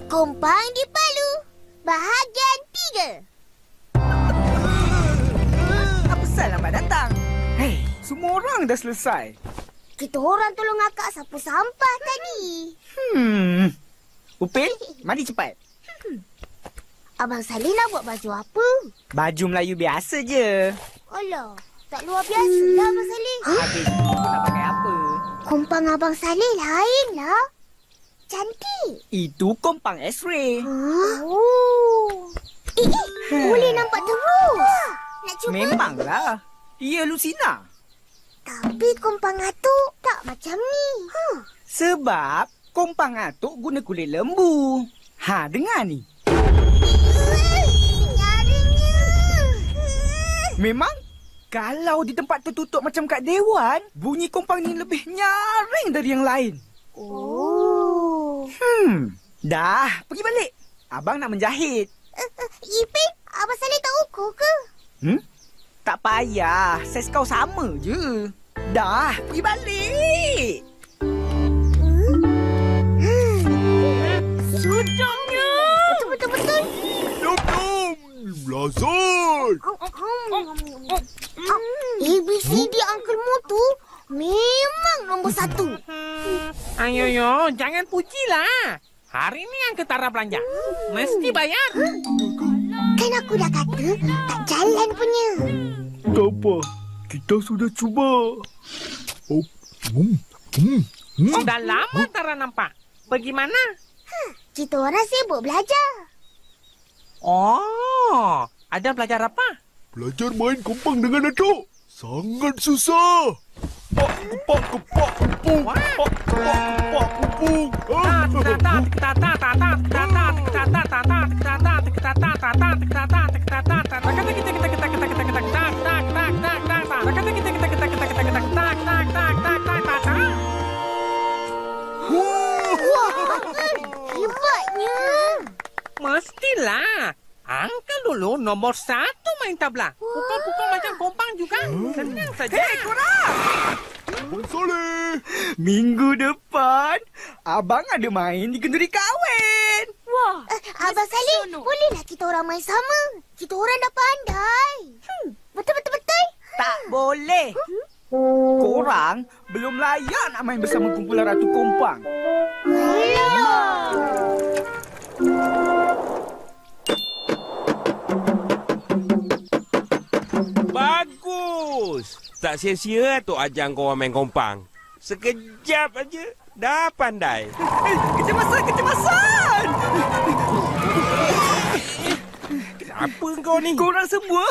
Kompang di Palu, bahagian 3. Apa salah lambat datang? Hei, semua orang dah selesai. Kita orang tolong akak sapu sampah tadi. Upil, mari cepat. Abang Saleh nak buat baju apa? Baju Melayu biasa je. Alah, tak luar biasa lah Abang Saleh. Habis tu nak pakai apa? Kompang Abang Saleh lain lah. Cantik. Itu kompang X-ray. Oh. Boleh nampak terus. Nak cuba? Memanglah. Ia Lucina. Tapi kompang atuk tak macam ni. Sebab kompang atuk guna kulit lembu. Dengar ni. Nyaringnya. Memang kalau di tempat tertutup macam kat Dewan, bunyi kompang ni lebih nyaring dari yang lain. Oh. Dah, pergi balik. Abang nak menjahit. Ipin, Abang Saleh tak ukur ke? Tak payah, saiz kau sama je. Dah, pergi balik. Sudahnya. Betul-betul. Yum, lazat. ABCD Uncle Mo tu memang nombor 1. Ayo, jangan pujilah. Hari ni yang ketara belanja. Mesti bayar. Kan aku dah kata tak jalan punya. Tak apa, kita sudah cuba. Sudah lama Tara nampak. Pergi mana? Kita orang sibuk belajar. Oh, ada belajar apa? Belajar main kompang dengan atuk. Sangat susah. Kepak, kupung. Kepak, kupung. Hebatnya. Mestilah. Angka dulu nomor 1 main tabla. Pukul-pukul macam kompang juga. Senang saja. Hei, korang! Abang Saleh. Minggu depan, abang ada main di kenduri kahwin. Wah, Abang Saleh, bolehlah kita orang main sama. Kita orang dah pandai. Betul-betul. Tak boleh. Korang belum layak nak main bersama kumpulan Ratu Kompang. Alah. Bagus. Tak sia-sia Tok ajang kau main kompang. Sekejap aja dah pandai. Kecemasan! Apa kau ni? Korang semua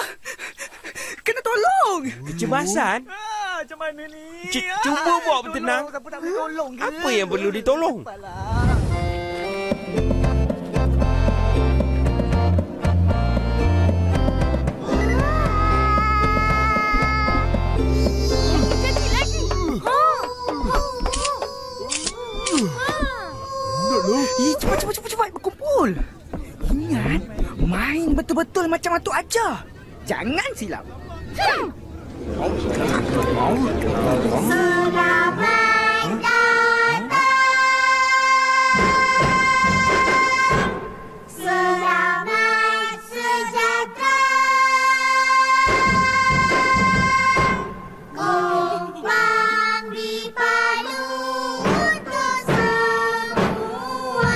kena tolong. Kecemasan? Macam mana ni? Cuba buat bertenang. Siapa tak boleh tolong ke? Apa yang perlu ditolong? Cepat berkumpul. Ingat, main betul-betul macam atuk ajar. Jangan silap. Selamat datang. Selamat sejahtera. Kompang di Palu untuk semua.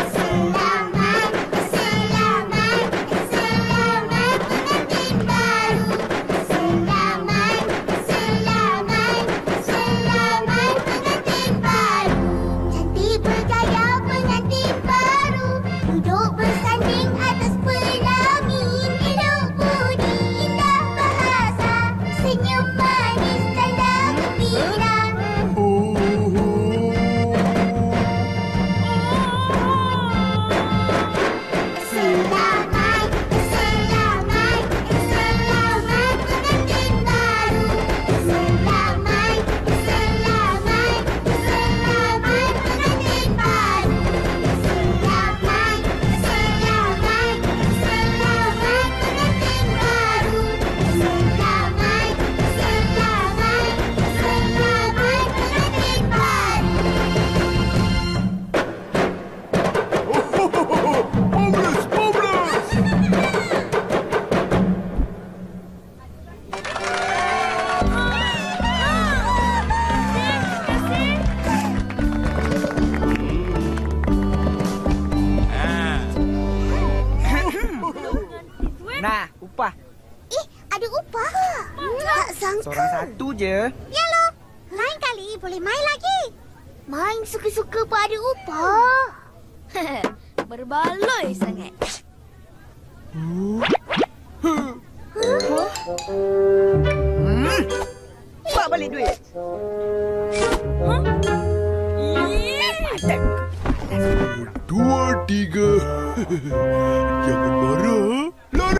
Selamat, selamat, selamat pengantin baru. Selamat. je. Ya lo. Lain kali boleh main lagi. Main suka-suka pun ada upah. Berbaloi sangat. Bawa balik duit. Dua, tiga. Jangan marah. Lari.